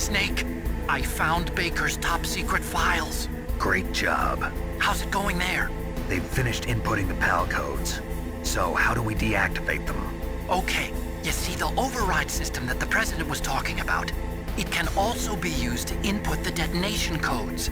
Snake. I found Baker's top secret files. Great job. How's it going there? They've finished inputting the PAL codes. So how do we deactivate them? Okay, you see the override system that the President was talking about? It can also be used to input the detonation codes.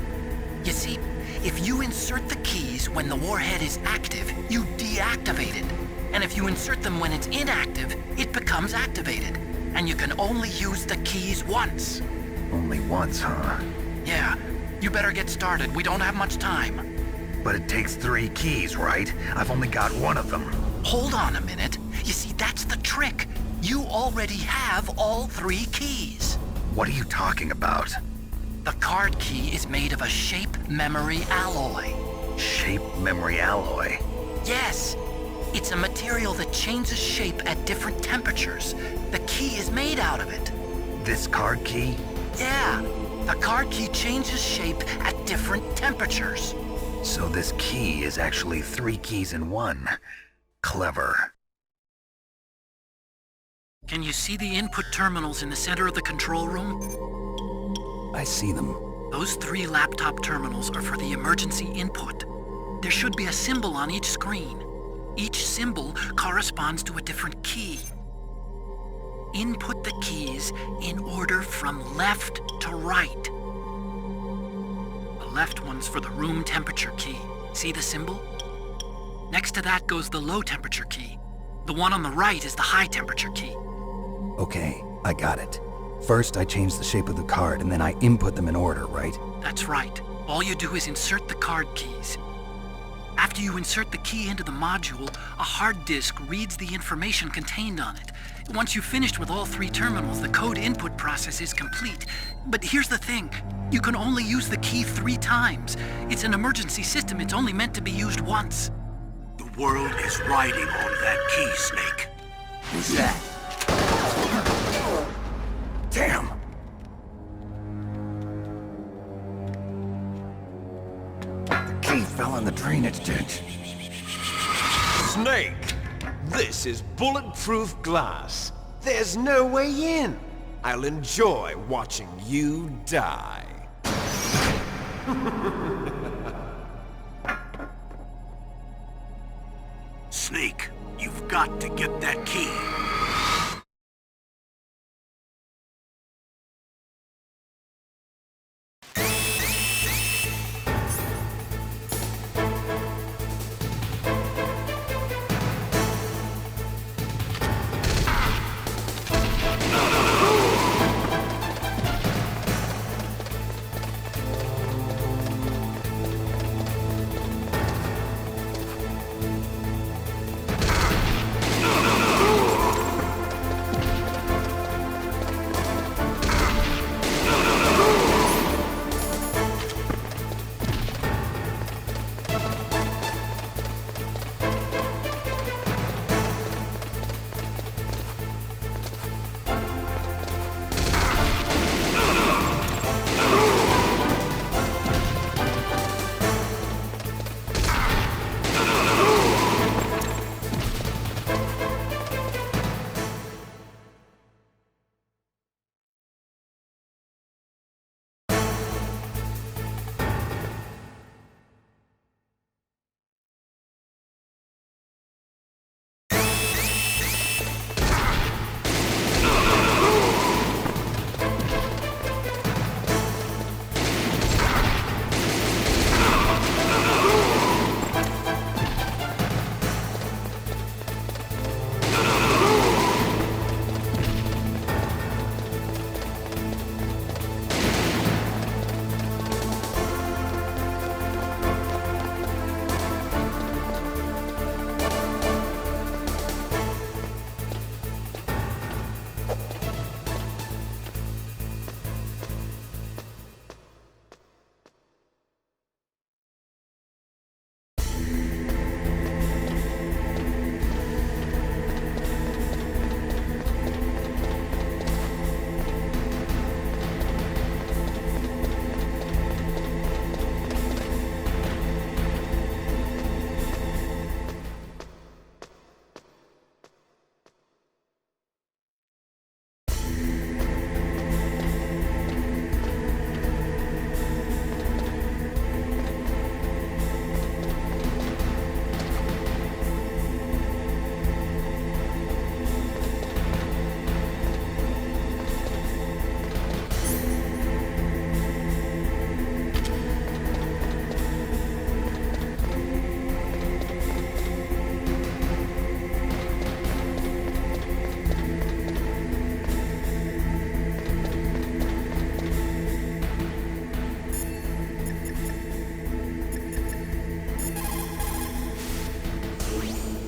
You see, if you insert the keys when the warhead is active, you deactivate it. And if you insert them when it's inactive, it becomes activated. And you can only use the keys once. Only once, huh? Yeah, you better get started. We don't have much time. But it takes 3 keys, right? I've only got one of them. Hold on a minute. You see, that's the trick. You already have all 3 keys. What are you talking about? The card key is made of a shape memory alloy. Shape memory alloy? Yes. It's a material that changes shape at different temperatures. The key is made out of it. This card key? Yeah. The card key changes shape at different temperatures. So this key is actually 3 keys in one. Clever. Can you see the input terminals in the center of the control room? I see them. Those 3 laptop terminals are for the emergency input. There should be a symbol on each screen. Each symbol corresponds to a different key. Input the keys in order from left to right. The left one's for the room temperature key. See the symbol? Next to that goes the low temperature key. The one on the right is the high temperature key. Okay, I got it. First, I change the shape of the card, and then I input them in order, right? That's right. All you do is insert the card keys. After you insert the key into the module, a hard disk reads the information contained on it. Once you've finished with all 3 terminals, the code input process is complete. But here's the thing. You can only use the key 3 times. It's an emergency system. It's only meant to be used once. The world is riding on that key, Snake. Who's that? Damn! The key fell in the drainage ditch. Snake! This is bulletproof glass. There's no way in. I'll enjoy watching you die. Snake, you've got to get that key.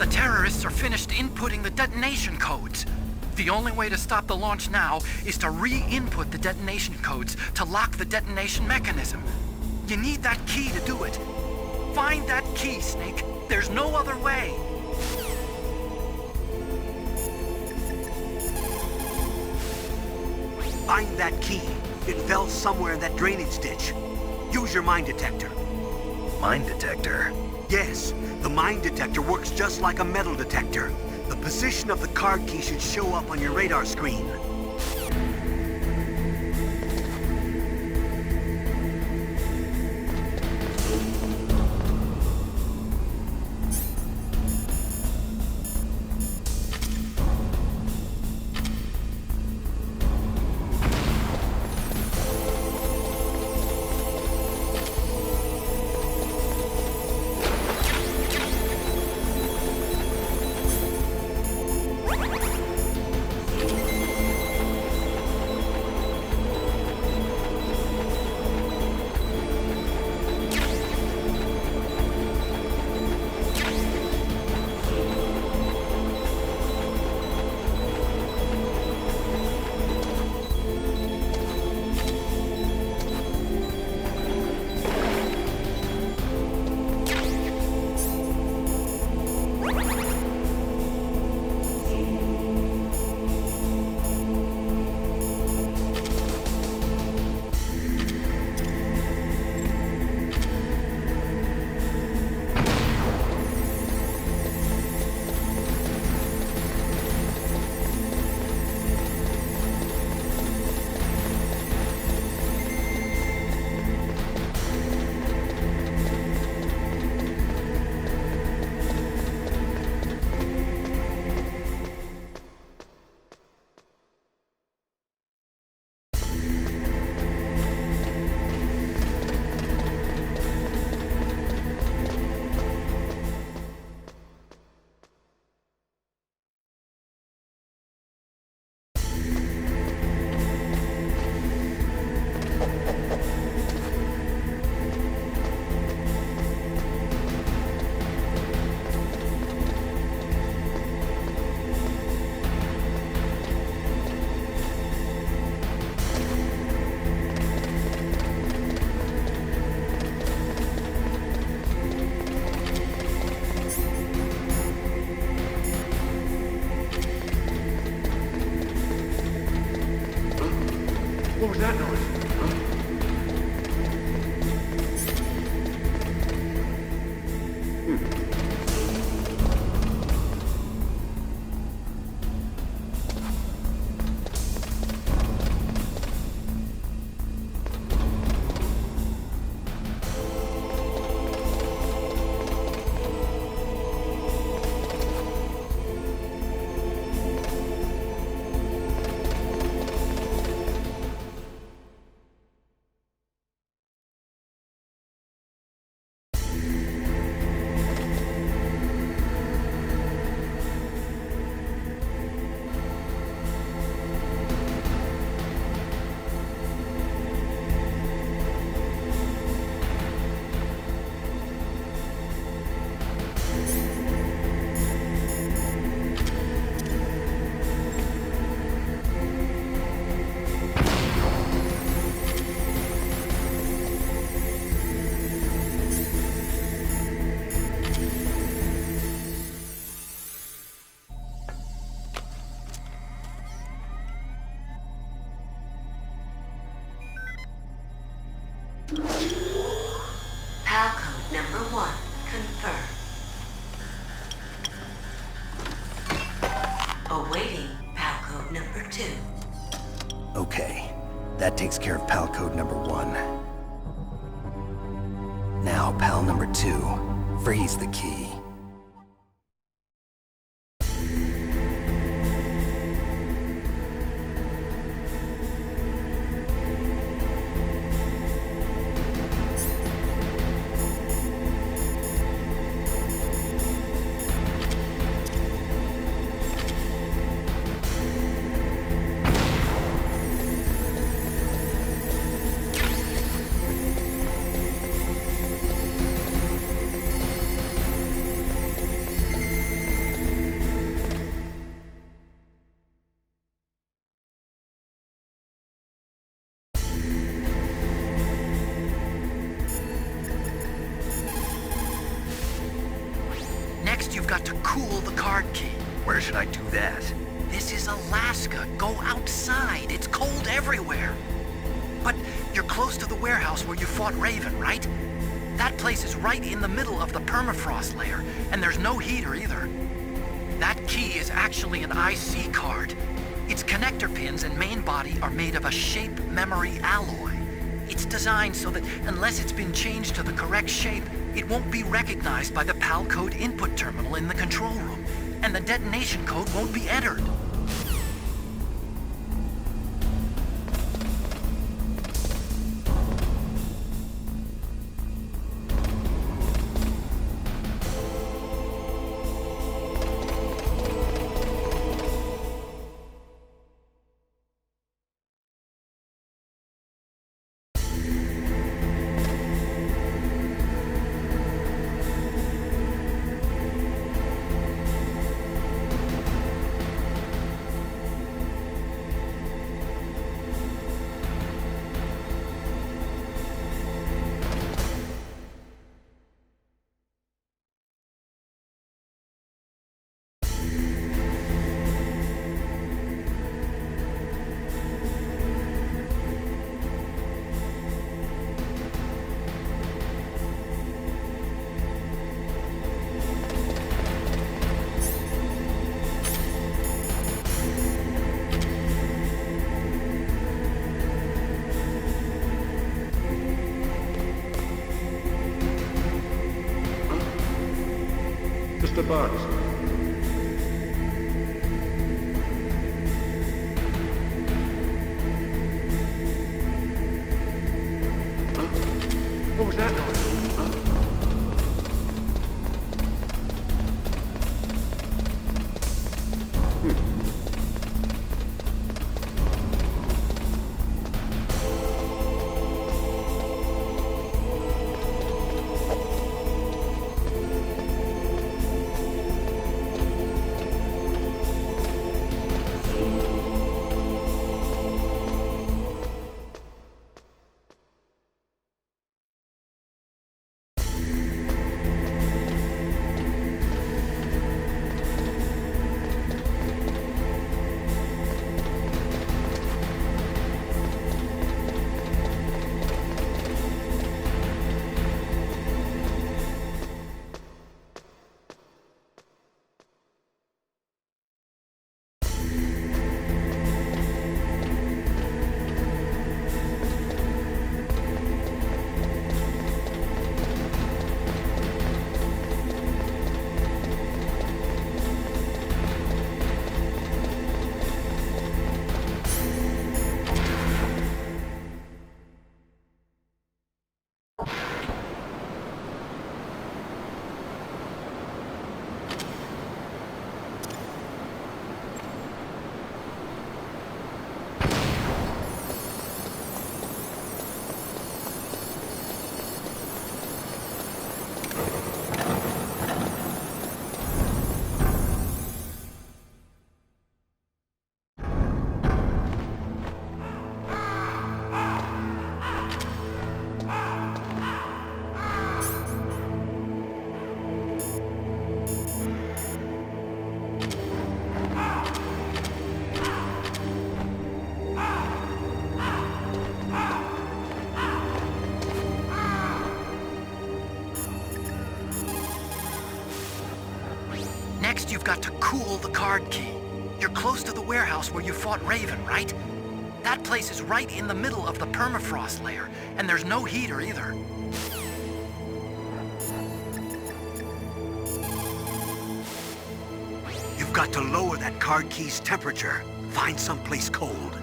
The terrorists are finished inputting the detonation codes. The only way to stop the launch now is to re-input the detonation codes to lock the detonation mechanism. You need that key to do it. Find that key, Snake. There's no other way. Find that key. It fell somewhere in that drainage ditch. Use your mine detector. Mine detector? Yes, the mine detector works just like a metal detector. The position of the card key should show up on your radar screen. What was that noise? PAL code number 1 confirmed. Awaiting PAL code number 2. Okay, that takes care of PAL code number 1. Now, PAL number 2, freeze the key. cool the card key. Where should I do that? This is Alaska. Go outside. It's cold everywhere. But you're close to the warehouse where you fought Raven, right? That place is right in the middle of the permafrost layer, and there's no heater either. That key is actually an IC card. Its connector pins and main body are made of a shape memory alloy. It's designed so that unless it's been changed to the correct shape, it won't be recognized by the PAL code input terminal in the control room, and the detonation code won't be entered. Mr. Bugs. What was that noise? Next, you've got to cool the card key. You're close to the warehouse where you fought Raven, right? That place is right in the middle of the permafrost layer, and there's no heater either. You've got to lower that card key's temperature. Find someplace cold.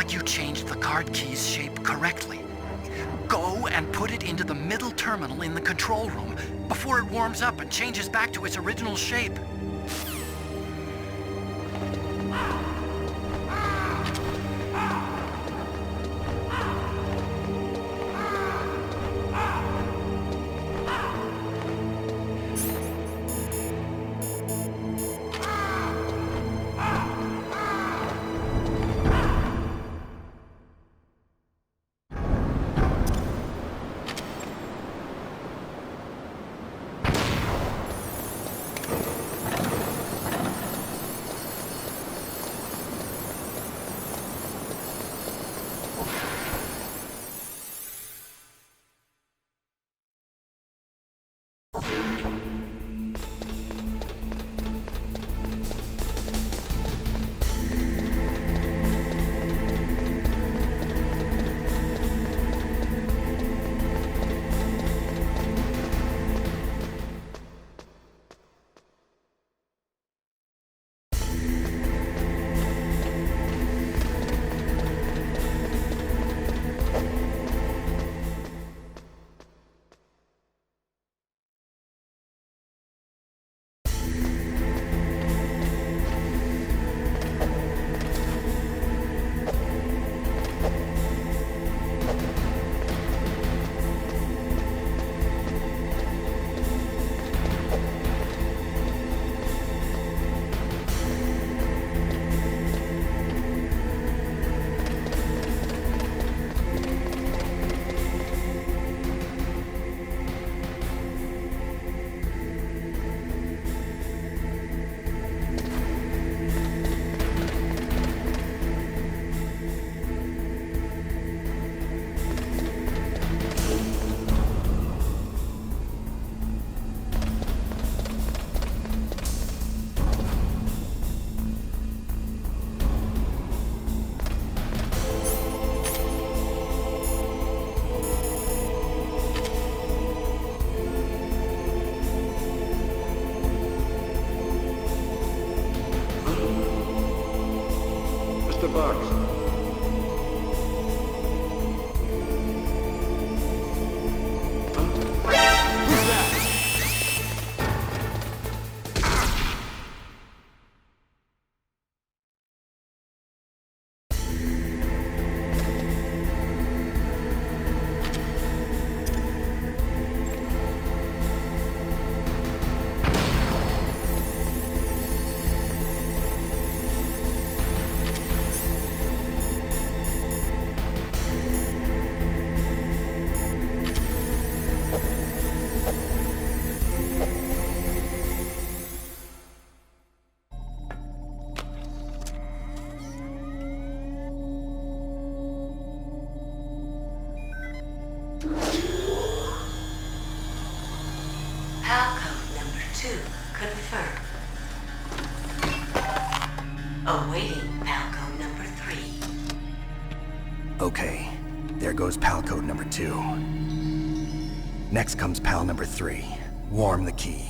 but you changed the card key's shape correctly. Go and put it into the middle terminal in the control room before it warms up and changes back to its original shape. Mr. Box. Palcode number 2 confirmed. Awaiting Palcode number 3. Okay, there goes pal code number 2. Next comes pal number 3. Warm the key.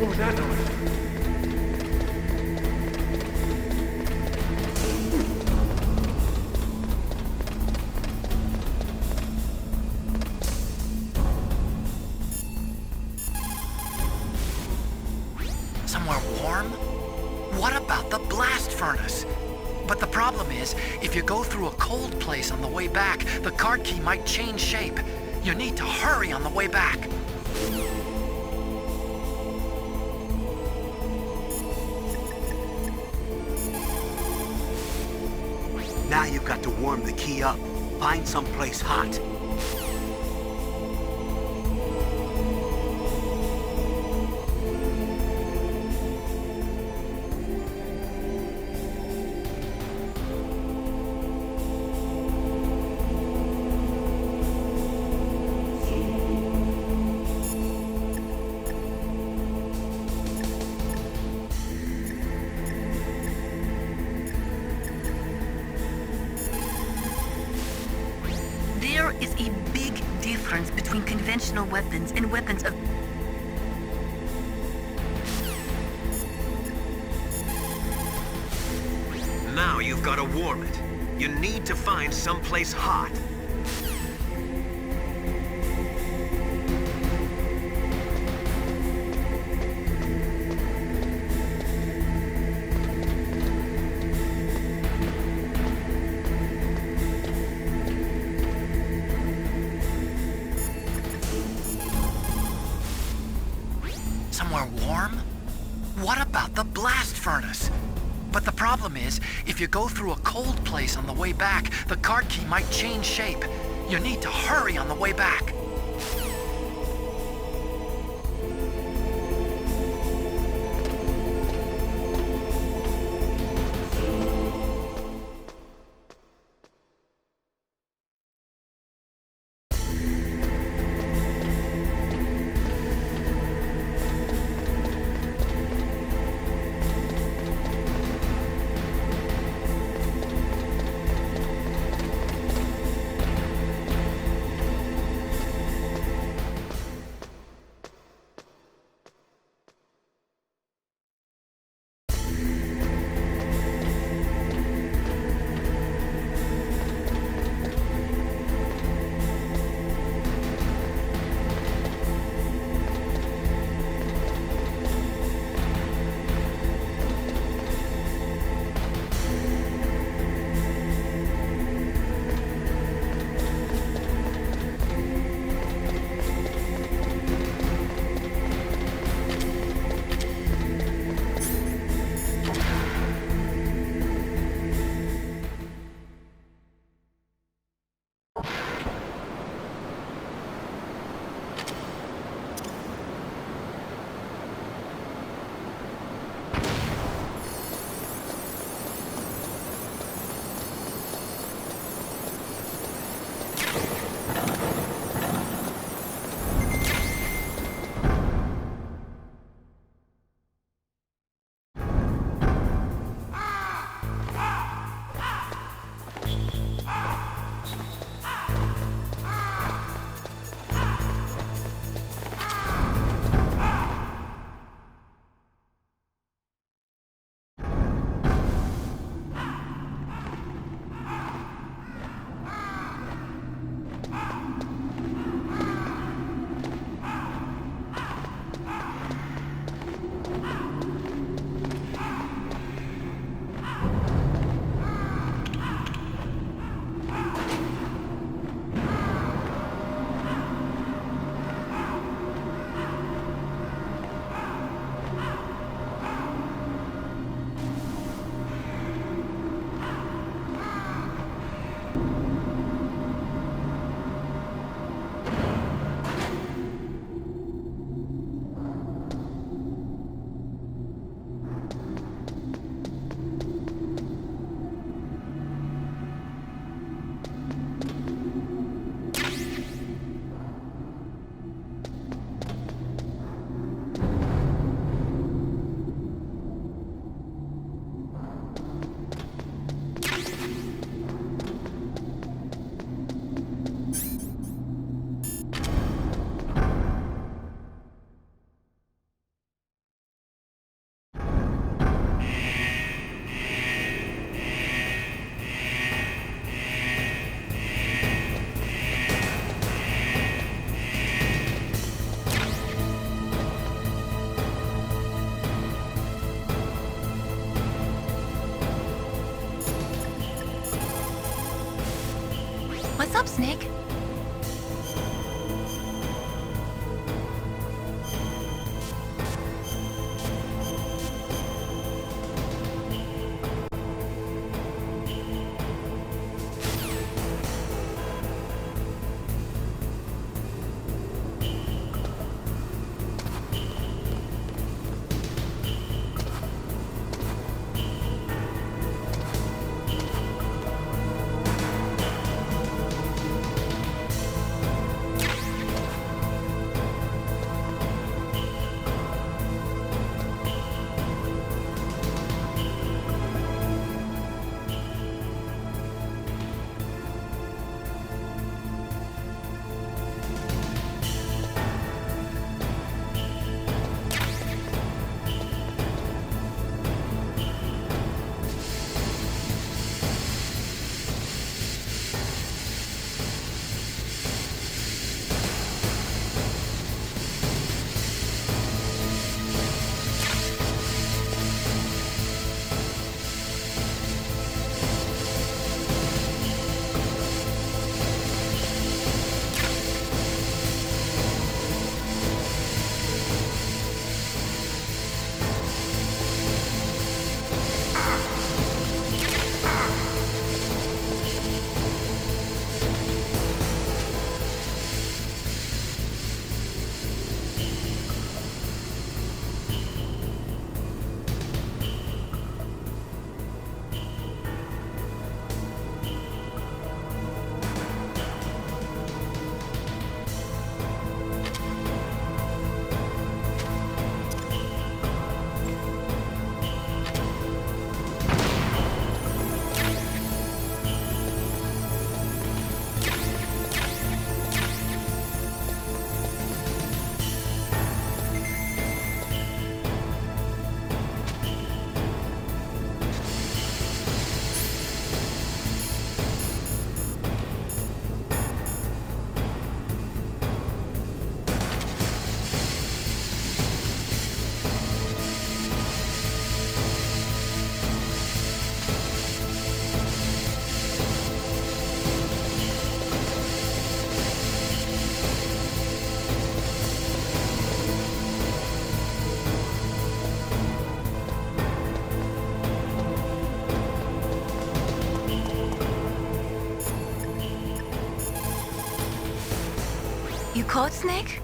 What was that noise? Somewhere warm? What about the blast furnace? But the problem is, if you go through a cold place on the way back, the card key might change shape. You need to hurry on the way back. warm the key up. Find someplace hot. There is a big difference between conventional weapons and weapons of... Now you've got to warm it. You need to find someplace hot. Somewhere warm? What about the blast furnace? But the problem is, if you go through a cold place on the way back, the card key might change shape. You need to hurry on the way back. What's up, Snake? You caught Snake?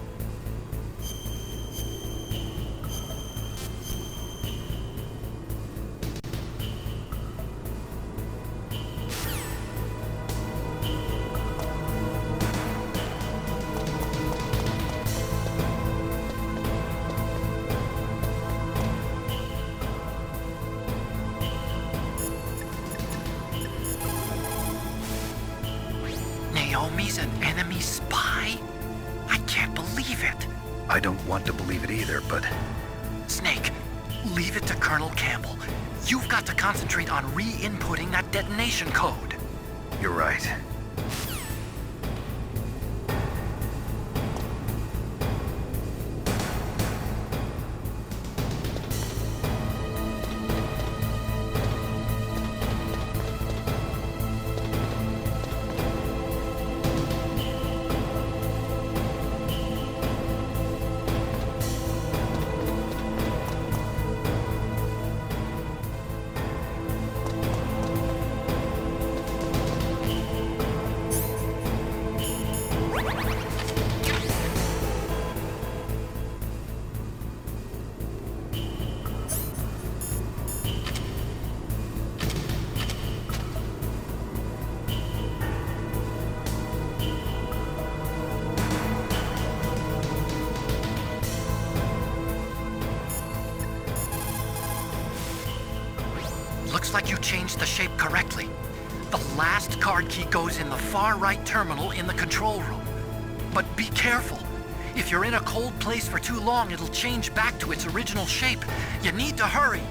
Naomi's an enemy spy? I can't believe it. I don't want to believe it either, but Snake, leave it to Colonel Campbell. You've got to concentrate on re-inputting that detonation code. you're right. Looks like you changed the shape correctly. The last card key goes in the far right terminal in the control room. But be careful. If you're in a cold place for too long, it'll change back to its original shape. You need to hurry.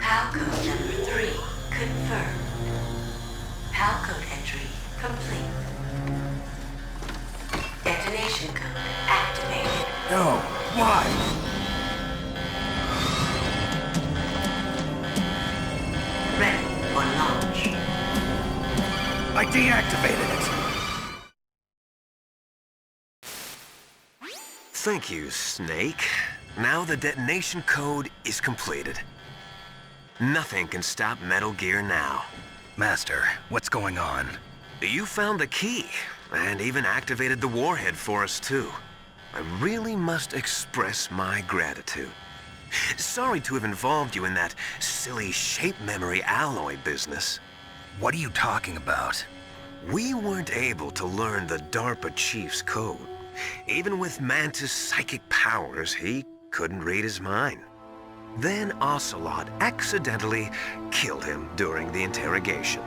Palcode number 3 confirmed. Palcode entry complete. Detonation code activated. No, why? Ready for launch. I deactivated it. Thank you, Snake. Now the detonation code is completed. Nothing can stop Metal Gear now. Master, what's going on? You found the key, and even activated the warhead for us, too. I really must express my gratitude. Sorry to have involved you in that silly shape memory alloy business. What are you talking about? We weren't able to learn the DARPA chief's code. Even with Mantis' psychic powers, he couldn't read his mind. Then Ocelot accidentally killed him during the interrogation.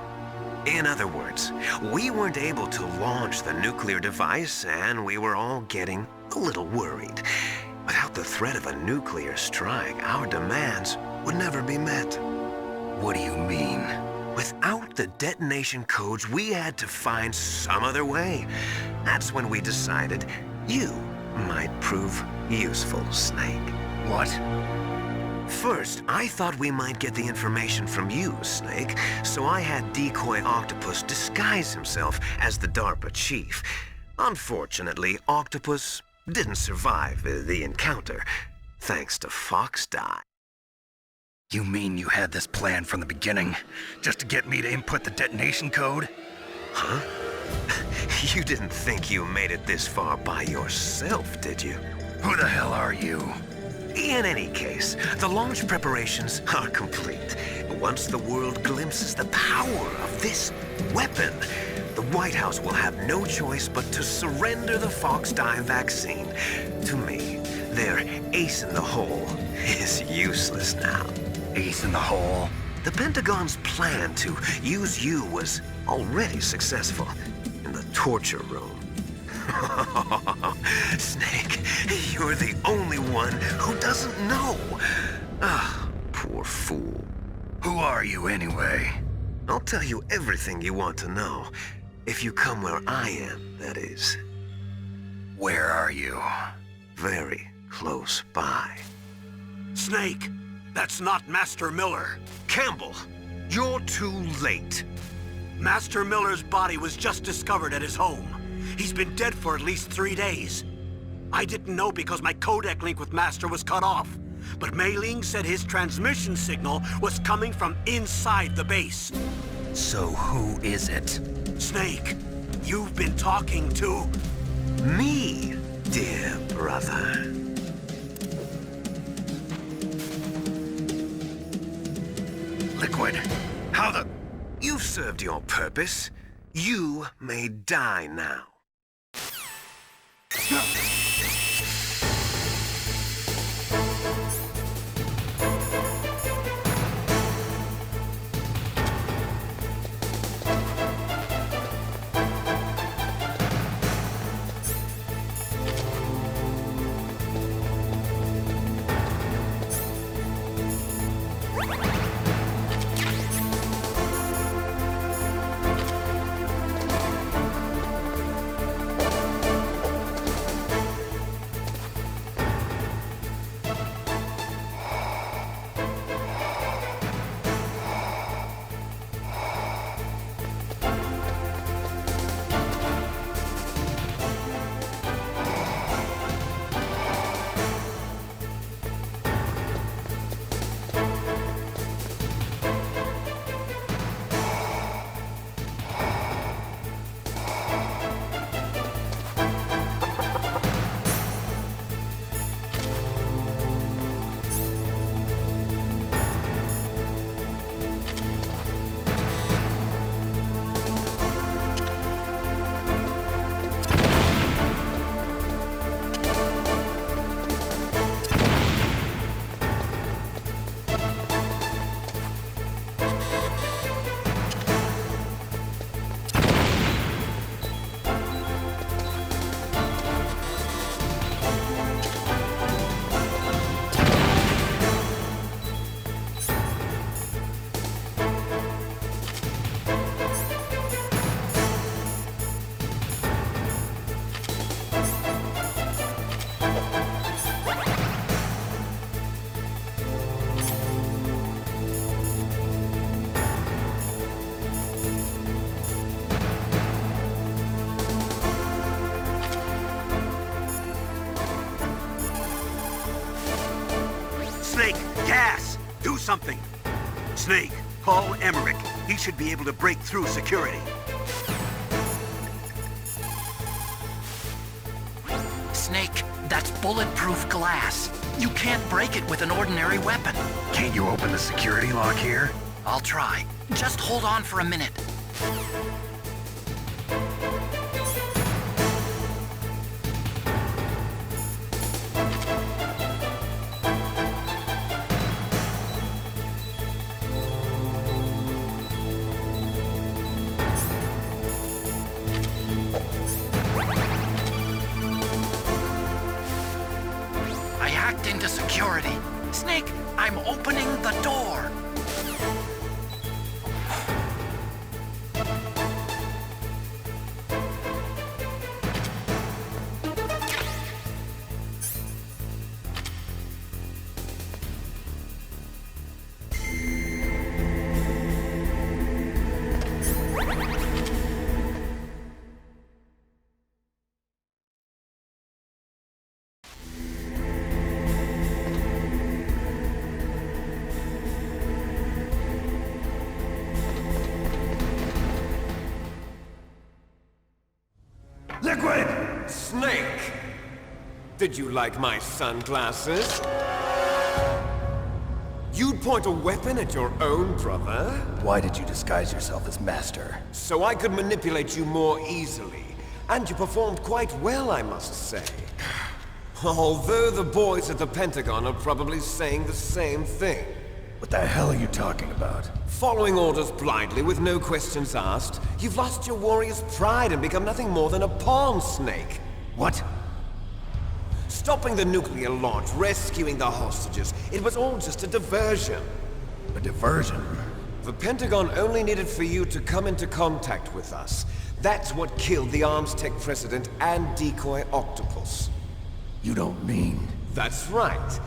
In other words, we weren't able to launch the nuclear device, and we were all getting a little worried. Without the threat of a nuclear strike, our demands would never be met. What do you mean? Without the detonation codes, we had to find some other way. That's when we decided you might prove useful, Snake. What? First, I thought we might get the information from you, Snake, so I had Decoy Octopus disguise himself as the DARPA chief. Unfortunately, Octopus didn't survive the encounter, thanks to Fox Die. You mean you had this plan from the beginning, just to get me to input the detonation code? Huh? You didn't think you made it this far by yourself, did you? Who the hell are you? In any case, the launch preparations are complete. Once the world glimpses the power of this weapon, the White House will have no choice but to surrender the Fox-Die vaccine to me. Their ace in the hole is useless now. Ace in the hole? The Pentagon's plan to use you was already successful in the torture room. Snake, you're the only one who doesn't know. Ah, poor fool. Who are you anyway? I'll tell you everything you want to know. If you come where I am, that is. Where are you? Very close by. Snake, that's not Master Miller. Campbell, you're too late. Master Miller's body was just discovered at his home. He's been dead for at least 3 days. I didn't know because my codec link with Master was cut off. But Mei Ling said his transmission signal was coming from inside the base. So who is it? Snake, you've been talking to... Me, dear brother. Liquid, how the... You've served your purpose. You may die now. Snake, gas! Do something! Snake, call Emmerich. He should be able to break through security. Snake, that's bulletproof glass. You can't break it with an ordinary weapon. Can't you open the security lock here? I'll try. Just hold on for a minute. I hacked into security. Snake, I'm opening the door. Liquid! Snake! Did you like my sunglasses? You'd point a weapon at your own brother? Why did you disguise yourself as Master? So I could manipulate you more easily. And you performed quite well, I must say. Although the boys at the Pentagon are probably saying the same thing. What the hell are you talking about? Following orders blindly with no questions asked, you've lost your warrior's pride and become nothing more than a pawn snake. What? Stopping the nuclear launch, rescuing the hostages, it was all just a diversion. A diversion? The Pentagon only needed for you to come into contact with us. That's what killed the Armstech president and decoy Octopus. You don't mean... That's right.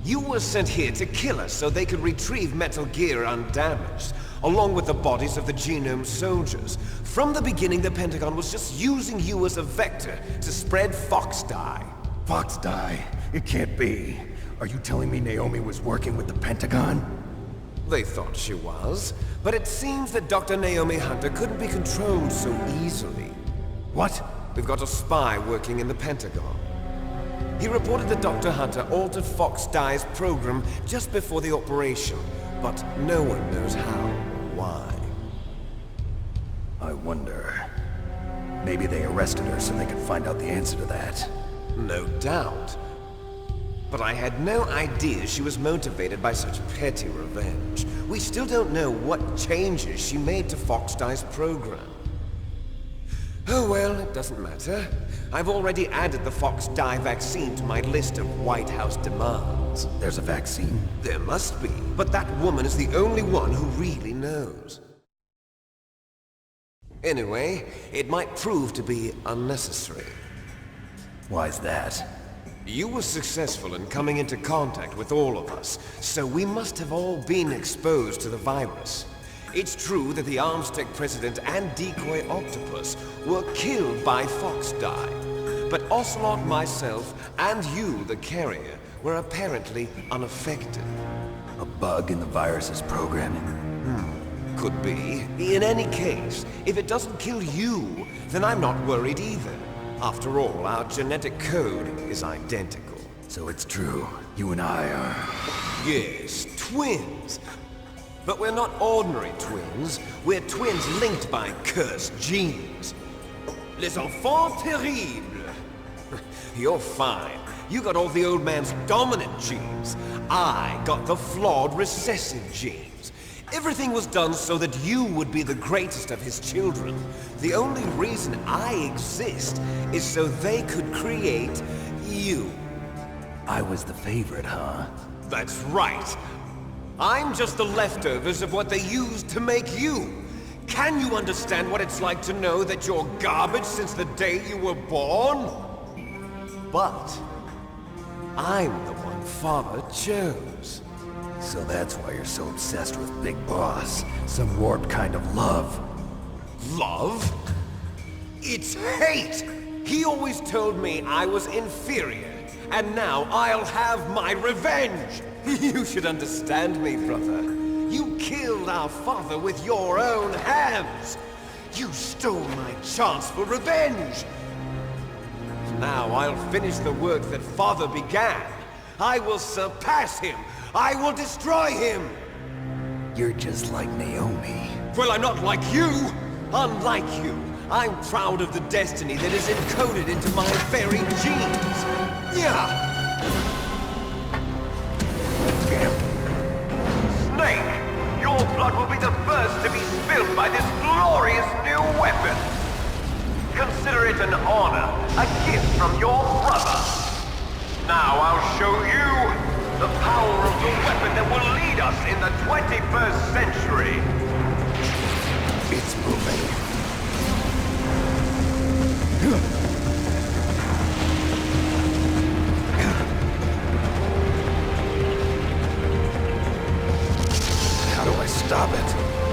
You were sent here to kill us so they could retrieve Metal Gear undamaged, along with the bodies of the Genome soldiers. From the beginning, the Pentagon was just using you as a vector to spread Fox Dye. Fox Dye? It can't be. Are you telling me Naomi was working with the Pentagon? They thought she was, but it seems that Dr. Naomi Hunter couldn't be controlled so easily. What? We've got a spy working in the Pentagon. He reported that Dr. Hunter altered Fox Dye's program just before the operation, but no one knows how or why. I wonder... Maybe they arrested her so they could find out the answer to that. No doubt. But I had no idea she was motivated by such petty revenge. We still don't know what changes she made to Fox Dye's program. Oh well, it doesn't matter. I've already added the Fox Dye vaccine to my list of White House demands. There's a vaccine? There must be, but that woman is the only one who really knows. Anyway, it might prove to be unnecessary. Why's that? You were successful in coming into contact with all of us, so we must have all been exposed to the virus. It's true that the Armstech president and decoy Octopus were killed by Fox Dye, but Ocelot, myself, and you, the carrier, were apparently unaffected. A bug in the virus's programming? Could be. In any case, if it doesn't kill you, then I'm not worried either. After all, our genetic code is identical. So it's true. You and I are... Yes, twins. But we're not ordinary twins. We're twins linked by cursed genes. Les enfants terribles. You're fine. You got all the old man's dominant genes. I got the flawed recessive genes. Everything was done so that you would be the greatest of his children. The only reason I exist is so they could create you. I was the favorite, huh? That's right. I'm just the leftovers of what they used to make you. Can you understand what it's like to know that you're garbage since the day you were born? But I'm the one Father chose. So that's why you're so obsessed with Big Boss. Some warped kind of love. Love? It's hate! He always told me I was inferior, and now I'll have my revenge! You should understand me, brother. You killed our father with your own hands! You stole my chance for revenge! Now I'll finish the work that Father began. I will surpass him! I will destroy him! You're just like Naomi. Well, I'm not like you! Unlike you, I'm proud of the destiny that is encoded into my very genes! Yeah! Snake, your blood will be the first to be spilled by this glorious new weapon! Consider it an honor, a gift from your brother! Now I'll show you the power of the weapon that will lead us in the 21st century! It's moving. How do I stop it?